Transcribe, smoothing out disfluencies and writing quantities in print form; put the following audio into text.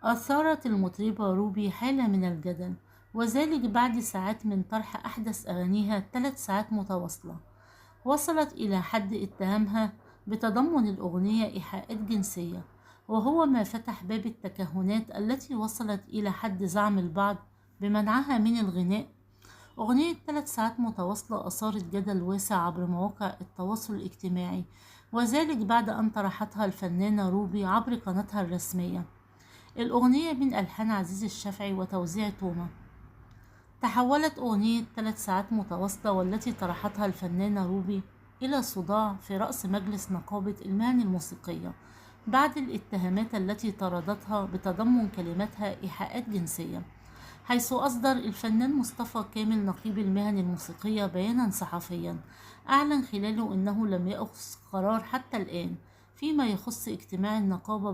أثارت المطربة روبي حالة من الجدل، وذلك بعد ساعات من طرح أحدث أغانيها 3 ساعات متواصلة، وصلت إلى حد اتهامها بتضمن الأغنية إيحاءات جنسية، وهو ما فتح باب التكهنات التي وصلت إلى حد زعم البعض بمنعها من الغناء. أغنية 3 ساعات متواصلة أثارت جدل واسع عبر مواقع التواصل الاجتماعي، وذلك بعد أن طرحتها الفنانة روبي عبر قناتها الرسمية. الأغنية من ألحان عزيز الشافعي وتوزيع تومة. تحولت أغنية 3 ساعات متواصلة والتي طرحتها الفنانة روبي إلى صداع في رأس مجلس نقابة المهن الموسيقية بعد الاتهامات التي طردتها بتضمن كلماتها إيحاءات جنسية، حيث أصدر الفنان مصطفى كامل نقيب المهن الموسيقية بيانا صحفيا أعلن خلاله أنه لم يأخذ قرار حتى الآن فيما يخص اجتماع النقابة